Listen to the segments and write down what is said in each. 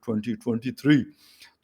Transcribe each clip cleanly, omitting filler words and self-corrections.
2023।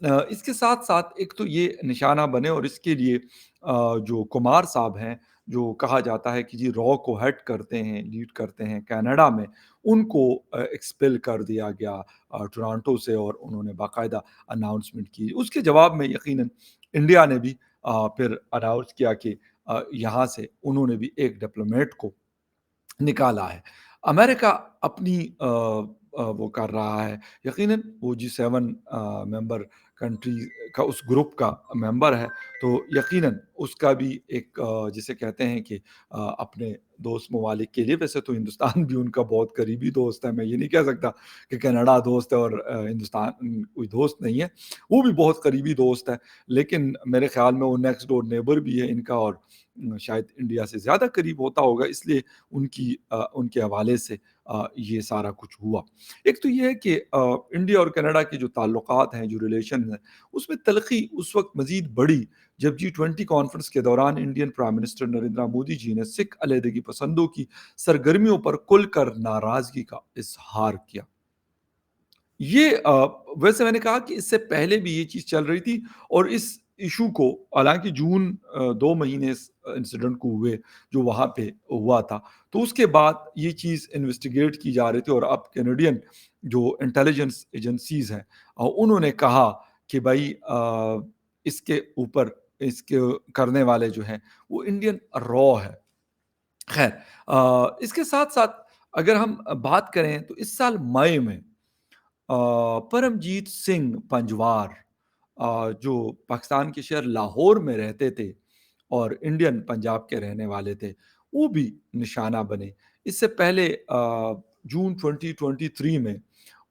اس کے ساتھ-ساتھ ایک تو یہ نشانہ بنے اور اس کے لیے جو کمار صاحب ہیں، جو کہا جاتا ہے کہ جی را کو ہیڈ کرتے ہیں، لیڈ کرتے ہیں کینیڈا میں، ان کو ایکسپیل کر دیا گیا ٹورانٹو سے، اور انہوں نے باقاعدہ اناؤنسمنٹ کی۔ اس کے جواب میں یقیناً انڈیا نے بھی پھر اناؤنس کیا کہ یہاں سے انہوں نے بھی ایک ڈپلومیٹ کو نکالا ہے۔ امریکہ اپنی وہ کر رہا ہے، یقیناً وہ G7 ممبر کنٹری کا اس گروپ کا ممبر ہے، تو یقیناً اس کا بھی ایک جسے کہتے ہیں کہ اپنے دوست ممالک کے لیے، ویسے تو ہندوستان بھی ان کا بہت قریبی دوست ہے، میں یہ نہیں کہہ سکتا کہ کینیڈا دوست ہے اور ہندوستان کوئی دوست نہیں ہے، وہ بھی بہت قریبی دوست ہے، لیکن میرے خیال میں وہ نیکسٹ ڈور نیبر بھی ہے ان کا، اور شاید انڈیا سے زیادہ قریب ہوتا ہوگا، اس لیے ان کے حوالے سے یہ سارا کچھ ہوا۔ ایک تو یہ ہے کہ انڈیا اور کینیڈا کے جو تعلقات ہیں، جو ریلیشن ہیں، اس میں تلخی اس وقت مزید بڑھی جب G20 کانفرنس کے دوران Indian prime minister Narendra Modi ji نے سکھ علیحدگی پسندوں کی سرگرمیوں پر کھل کر ناراضگی کا اظہار کیا۔ یہ ویسے میں نے کہا کہ اس سے پہلے بھی یہ چیز چل رہی تھی، اور اس ایشو کو حالانکہ جون 2 مہینے اس انسیڈنٹ کو ہوئے جو وہاں پہ ہوا تھا، تو اس کے بعد یہ چیز انویسٹیگیٹ کی جا رہی تھی، اور اب کینیڈین جو انٹیلیجنس ایجنسیز ہیں انہوں نے کہا کہ بھائی اس کے اوپر اس کے کرنے والے جو ہیں وہ انڈین را ہے۔ خیر اس کے ساتھ ساتھ اگر ہم بات کریں تو اس سال مئی میں پرمجیت سنگھ پنجوار جو پاکستان کے شہر لاہور میں رہتے تھے اور انڈین پنجاب کے رہنے والے تھے، وہ بھی نشانہ بنے۔ اس سے پہلے جون 2023 میں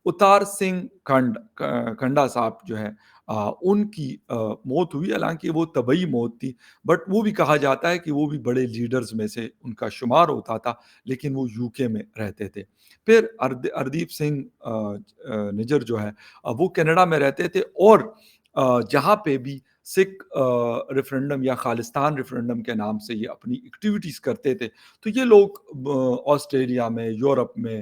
اتار سنگھ کھنڈا صاحب جو ہیں ان کی موت ہوئی، حالانکہ وہ طبعی موت تھی، بٹ وہ بھی کہا جاتا ہے کہ وہ بھی بڑے لیڈرز میں سے ان کا شمار ہوتا تھا، لیکن وہ UK میں رہتے تھے۔ پھر اردیپ سنگھ نجر جو ہے وہ کینیڈا میں رہتے تھے، اور جہاں پہ بھی سکھ ریفرنڈم یا خالستان ریفرنڈم کے نام سے یہ اپنی ایکٹیویٹیز کرتے تھے، تو یہ لوگ آسٹریلیا میں، یورپ میں،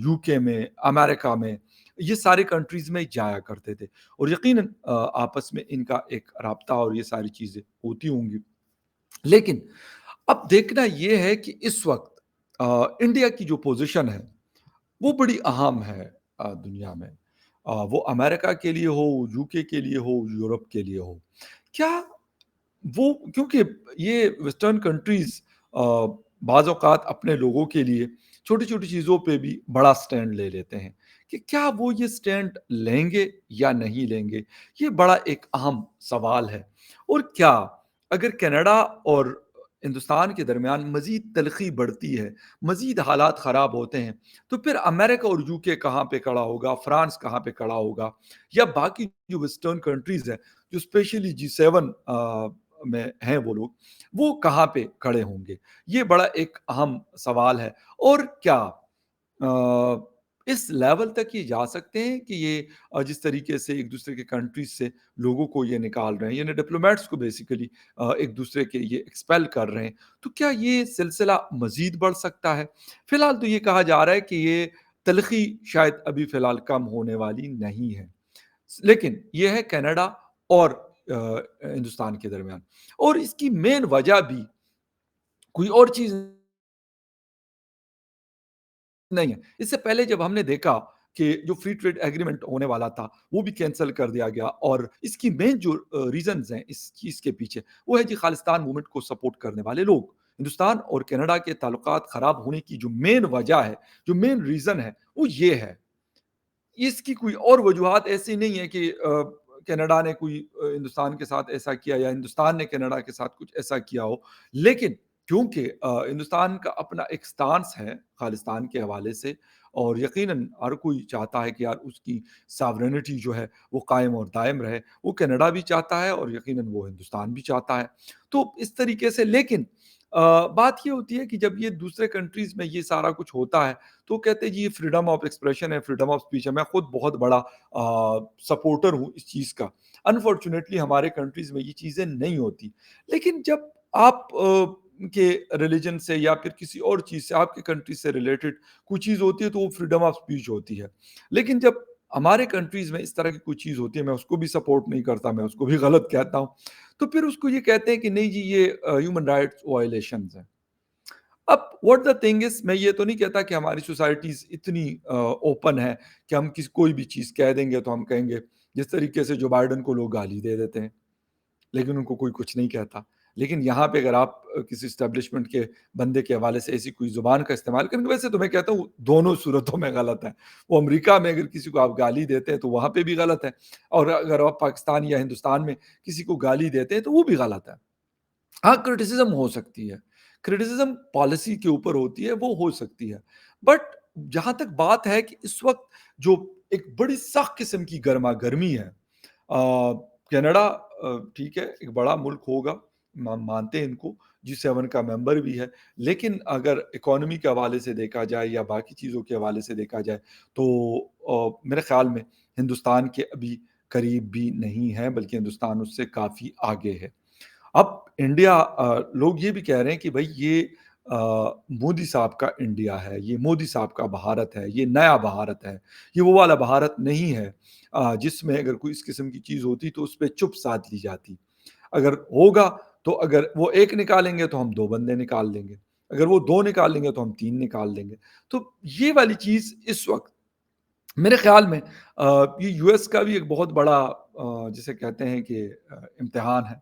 UK میں، امریکہ میں، یہ سارے کنٹریز میں جایا کرتے تھے، اور یقیناً آپس میں ان کا ایک رابطہ اور یہ ساری چیزیں ہوتی ہوں گی۔ لیکن اب دیکھنا یہ ہے کہ اس وقت انڈیا کی جو پوزیشن ہے وہ بڑی اہم ہے دنیا میں، وہ امریکہ کے لیے ہو، UK کے لیے ہو، یورپ کے لیے ہو۔ کیا وہ کیونکہ یہ ویسٹرن کنٹریز بعض اوقات اپنے لوگوں کے لیے چھوٹی چھوٹی چیزوں پہ بھی بڑا سٹینڈ لے لیتے ہیں، کہ کیا وہ یہ سٹینڈ لیں گے یا نہیں لیں گے، یہ بڑا ایک اہم سوال ہے۔ اور کیا اگر کینیڈا اور ہندوستان کے درمیان مزید تلخی بڑھتی ہے، مزید حالات خراب ہوتے ہیں، تو پھر امریکہ اور UK کہاں پہ کھڑا ہوگا، فرانس کہاں پہ کھڑا ہوگا، یا باقی جو ویسٹرن کنٹریز ہیں جو اسپیشلی G7 میں ہیں وہ لوگ، وہ کہاں پہ کھڑے ہوں گے، یہ بڑا ایک اہم سوال ہے۔ اور کیا اس لیول تک یہ جا سکتے ہیں کہ یہ جس طریقے سے ایک دوسرے کے کنٹریز سے لوگوں کو یہ نکال رہے ہیں، یعنی ڈپلومیٹس کو بیسیکلی ایک دوسرے کے یہ ایکسپیل کر رہے ہیں، تو کیا یہ سلسلہ مزید بڑھ سکتا ہے؟ فی الحال تو یہ کہا جا رہا ہے کہ یہ تلخی شاید ابھی فی الحال کم ہونے والی نہیں ہے، لیکن یہ ہے کینیڈا اور ہندوستان کے درمیان، اور اس کی مین وجہ بھی کوئی اور چیز نہیں ہے۔ اس سے پہلے جب ہم نے دیکھا کہ جو فری ٹریڈ ایگریمنٹ ہونے والا تھا وہ بھی کینسل کر دیا گیا، اور اس کی مین جو ریزنز ہیں اس چیز کے پیچھے، وہ ہے جی خالستان موومنٹ کو سپورٹ کرنے والے لوگ۔ ہندوستان اور کینیڈا کے تعلقات خراب ہونے کی جو مین وجہ ہے، جو مین ریزن ہے، وہ یہ ہے۔ اس کی کوئی اور وجوہات ایسی نہیں ہے کہ کینیڈا نے کوئی ہندوستان کے ساتھ ایسا کیا، یا ہندوستان نے کینیڈا کے ساتھ کچھ ایسا کیا ہو، لیکن کیونکہ ہندوستان کا اپنا ایک سٹانس ہے خالستان کے حوالے سے، اور یقیناً ہر کوئی چاہتا ہے کہ یار اس کی ساورینٹی جو ہے وہ قائم اور دائم رہے، وہ کینیڈا بھی چاہتا ہے اور یقیناً وہ ہندوستان بھی چاہتا ہے، تو اس طریقے سے۔ لیکن بات یہ ہوتی ہے کہ جب یہ دوسرے کنٹریز میں یہ سارا کچھ ہوتا ہے تو کہتے ہیں جی یہ فریڈم آف ایکسپریشن ہے، فریڈم آف اسپیچ ہے، میں خود بہت بڑا سپورٹر ہوں اس چیز کا۔ انفارچونیٹلی ہمارے کنٹریز میں یہ چیزیں نہیں ہوتی، لیکن جب آپ کے ریلیجن سے یا پھر کسی اور چیز سے، آپ کے کنٹری سے ریلیٹڈ کوئی چیز ہوتی ہے تو وہ فریڈم آف اسپیچ ہوتی ہے، لیکن جب ہمارے کنٹریز میں اس طرح کی کوئی چیز ہوتی ہے، میں اس کو بھی سپورٹ نہیں کرتا، میں اس کو بھی غلط کہتا ہوں، تو پھر اس کو یہ کہتے ہیں کہ نہیں جی یہ ہیومن رائٹس وائلیشنز ہیں۔ اب واٹ دا تھنگ از، میں یہ تو نہیں کہتا کہ ہماری سوسائٹیز اتنی اوپن ہے کہ ہم کوئی بھی چیز کہہ دیں گے تو ہم کہیں گے، جس طریقے سے جو بائیڈن کو لوگ گالی دے دیتے ہیں لیکن ان کو کوئی کچھ نہیں کہتا۔ لیکن یہاں پہ اگر آپ کسی اسٹیبلشمنٹ کے بندے کے حوالے سے ایسی کوئی زبان کا استعمال کریں گے، ویسے تو میں کہتا ہوں دونوں صورتوں میں غلط ہے۔ وہ امریکہ میں اگر کسی کو آپ گالی دیتے ہیں تو وہاں پہ بھی غلط ہے، اور اگر آپ پاکستان یا ہندوستان میں کسی کو گالی دیتے ہیں تو وہ بھی غلط ہے۔ ہاں کرٹیسزم ہو سکتی ہے، کرٹیسزم پالیسی کے اوپر ہوتی ہے، وہ ہو سکتی ہے، بٹ جہاں تک بات ہے کہ اس وقت جو ایک بڑی سخت قسم کی گرما گرمی ہے، کینیڈا ٹھیک ہے ایک بڑا ملک ہوگا، مانتے ہیں ان کو، G7 کا ممبر بھی ہے، لیکن اگر اکانومی کے حوالے سے دیکھا جائے یا باقی چیزوں کے حوالے سے دیکھا جائے تو میرے خیال میں ہندوستان کے ابھی قریب بھی نہیں ہے، بلکہ ہندوستان اس سے کافی آگے ہے۔ اب انڈیا، لوگ یہ بھی کہہ رہے ہیں کہ بھائی یہ مودی صاحب کا انڈیا ہے، یہ مودی صاحب کا بھارت ہے، یہ نیا بھارت ہے، یہ وہ والا بھارت نہیں ہے جس میں اگر کوئی اس قسم کی چیز ہوتی تو اس پہ چپ سادھ لی جاتی۔ اگر ہوگا تو اگر وہ ایک نکالیں گے تو ہم دو بندے نکال دیں گے، اگر وہ دو نکال لیں گے تو ہم تین نکال دیں گے۔ تو یہ والی چیز اس وقت میرے خیال میں یہ یو ایس کا بھی ایک بہت بڑا جسے کہتے ہیں کہ امتحان ہے۔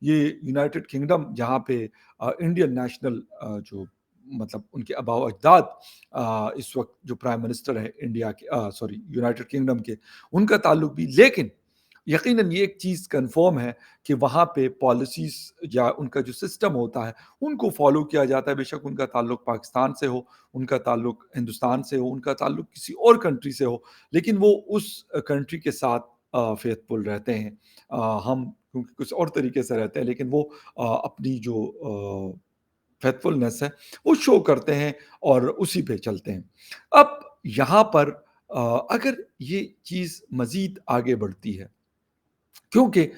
یہ یونائٹڈ کنگڈم جہاں پہ انڈین نیشنل جو مطلب ان کے آباء و اجداد اس وقت جو پرائم منسٹر ہے انڈیا کے، سوری یونائٹڈ کنگڈم کے، ان کا تعلق بھی، لیکن یقیناً یہ ایک چیز کنفرم ہے کہ وہاں پہ پالیسیز یا ان کا جو سسٹم ہوتا ہے ان کو فالو کیا جاتا ہے، بے شک ان کا تعلق پاکستان سے ہو، ان کا تعلق ہندوستان سے ہو، ان کا تعلق کسی اور کنٹری سے ہو، لیکن وہ اس کنٹری کے ساتھ فیتھ فل رہتے ہیں۔ ہم کیونکہ کچھ اور طریقے سے رہتے ہیں، لیکن وہ اپنی جو فیتھ فلنس ہے وہ شو کرتے ہیں اور اسی پہ چلتے ہیں۔ اب یہاں پر اگر یہ چیز مزید آگے بڑھتی ہے، کیونکہ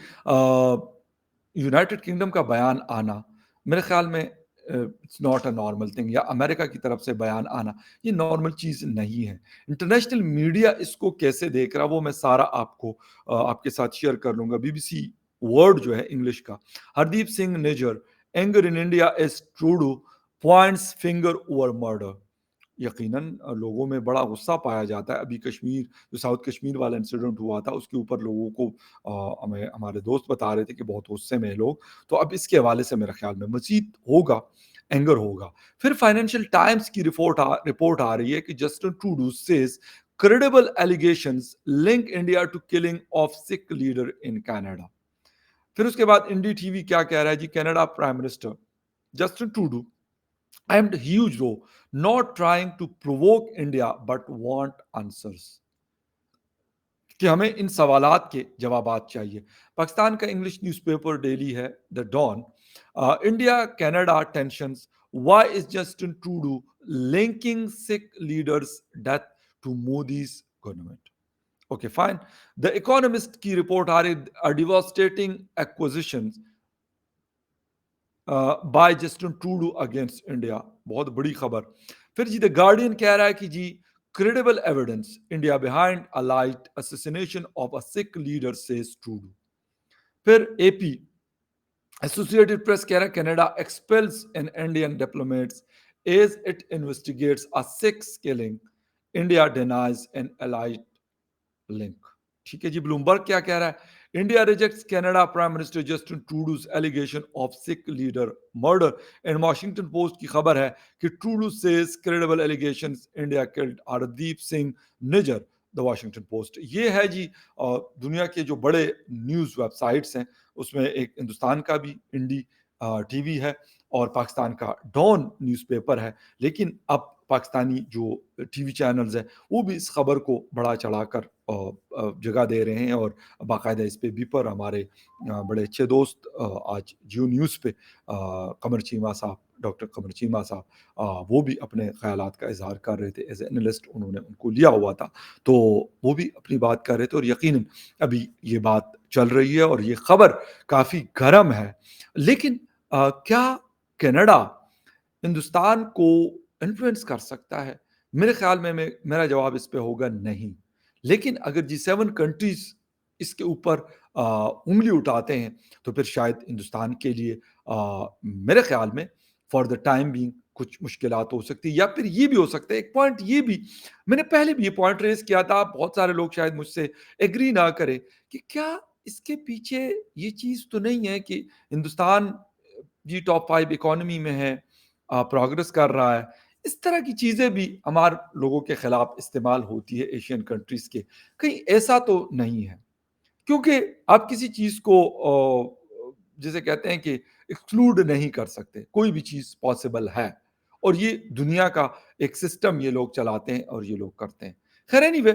یونائٹڈ کنگڈم کا بیان آنا میرے خیال میں it's not a normal thing, یا امریکہ کی طرف سے بیان آنا یہ نارمل چیز نہیں ہے۔ انٹرنیشنل میڈیا اس کو کیسے دیکھ رہا وہ میں سارا آپ کو آپ کے ساتھ شیئر کر لوں گا۔ بی بی سی ورڈ جو ہے انگلش کا، ہردیپ سنگھ نجر anger in India as Trudeau points finger over murder. یقیناً لوگوں میں بڑا غصہ پایا جاتا ہے۔ ابھی کشمیر جو ساؤتھ کشمیر والا انسیڈنٹ ہوا تھا اس کے اوپر لوگوں کو ہمیں ہمارے دوست بتا رہے تھے کہ بہت غصے میں لوگ، تو اب اس کے حوالے سے میرے خیال میں مزید ہوگا، اینگر ہوگا۔ پھر فائنینشیل ٹائمز کی رپورٹ آ رہی ہے کہ Justin Trudeau says credible allegations link India to killing of Sikh leader in Canada۔ پھر اس کے بعد انڈی ٹی وی کیا کہہ رہا ہے جی، Canada prime minister Justin Trudeau aimed huge row not trying to provoke India but want answers، کہ ہمیں ان سوالات کے جوابات چاہیے۔ پاکستان کا انگلش نیوز پیپر ڈیلی ہے the Dawn, India Canada tensions, why is Justin Trudeau linking Sikh leaders death to Modi's government. Okay fine, the Economist کی report آ رہی devastating accusation by Justin Trudeau against India, بہت بڑی خبر۔ پھر جی دا گارڈین کہہ رہا ہے کہ جی credible evidence India behind alleged assassination of a Sikh leader says Trudeau۔ پھر اے پی ایسوسیٹڈ پریس کہہ رہا ہے Canada expels an Indian diplomats as it investigates a Sikh killing، India denies an alleged link۔ ٹھیک ہے جی، بلومبرگ کیا کہہ رہا ہے، India rejects Canada prime minister Justin Trudeau's allegation of Sikh leader murder, and Washington Post کی خبر ہے کہ Trudeau says credible allegations India killed Hardeep Singh Nijjar. The Washington Post یہ ہے جی دنیا کے جو بڑے نیوز ویب سائٹس ہیں اس میں ایک ہندوستان کا بھی انڈی ٹی وی ہے اور پاکستان کا ڈان نیوز پیپر ہے، لیکن اب پاکستانی جو ٹی وی چینلز ہیں وہ بھی اس خبر کو بڑا چڑھا کر جگہ دے رہے ہیں، اور باقاعدہ اس پہ بھی پر ہمارے بڑے اچھے دوست آج جیو نیوز پہ قمر چیمہ صاحب، ڈاکٹر قمر چیمہ صاحب، وہ بھی اپنے خیالات کا اظہار کر رہے تھے ایز اے انالسٹ، انہوں نے ان کو لیا ہوا تھا تو وہ بھی اپنی بات کر رہے تھے، اور یقیناً ابھی یہ بات چل رہی ہے اور یہ خبر کافی گرم ہے۔ لیکن کیا کینیڈا ہندوستان کو انفلوئنس کر سکتا ہے؟ میرے خیال میں میرا جواب اس پہ ہوگا نہیں، لیکن اگر G7 کنٹریز اس کے اوپر انگلی اٹھاتے ہیں تو پھر شاید ہندوستان کے لیے میرے خیال میں فار دا ٹائم بینگ کچھ مشکلات ہو سکتی ہے، یا پھر یہ بھی ہو سکتا ہے ایک پوائنٹ یہ بھی، میں نے پہلے بھی یہ پوائنٹ ریز کیا تھا، بہت سارے لوگ شاید مجھ سے ایگری نہ کرے کہ کیا اس کے پیچھے یہ چیز تو نہیں ہے کہ ہندوستان جی ٹاپ 5 اکانومی میں ہے، پروگرس کر رہا ہے، اس طرح کی چیزیں بھی ہمارے لوگوں کے خلاف استعمال ہوتی ہے ایشین کنٹریز کے، کہیں ایسا تو نہیں ہے؟ کیونکہ آپ کسی چیز کو جسے کہتے ہیں کہ ایکسکلوڈ نہیں کر سکتے، کوئی بھی چیز پاسبل ہے، اور یہ دنیا کا ایک سسٹم یہ لوگ چلاتے ہیں اور یہ لوگ کرتے ہیں۔ خیر اینی وے،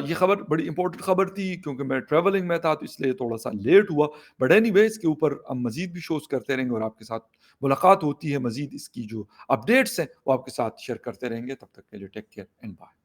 یہ خبر بڑی امپورٹنٹ خبر تھی کیونکہ میں ٹریولنگ میں تھا تو اس لیے تھوڑا سا لیٹ ہوا، بٹ اینی وے اس کے اوپر ہم مزید بھی شوز کرتے رہیں گے اور آپ کے ساتھ ملاقات ہوتی ہے، مزید اس کی جو اپڈیٹس ہیں وہ آپ کے ساتھ شیئر کرتے رہیں گے۔ تب تک کے لیے ٹیک کیئر اینڈ بائے۔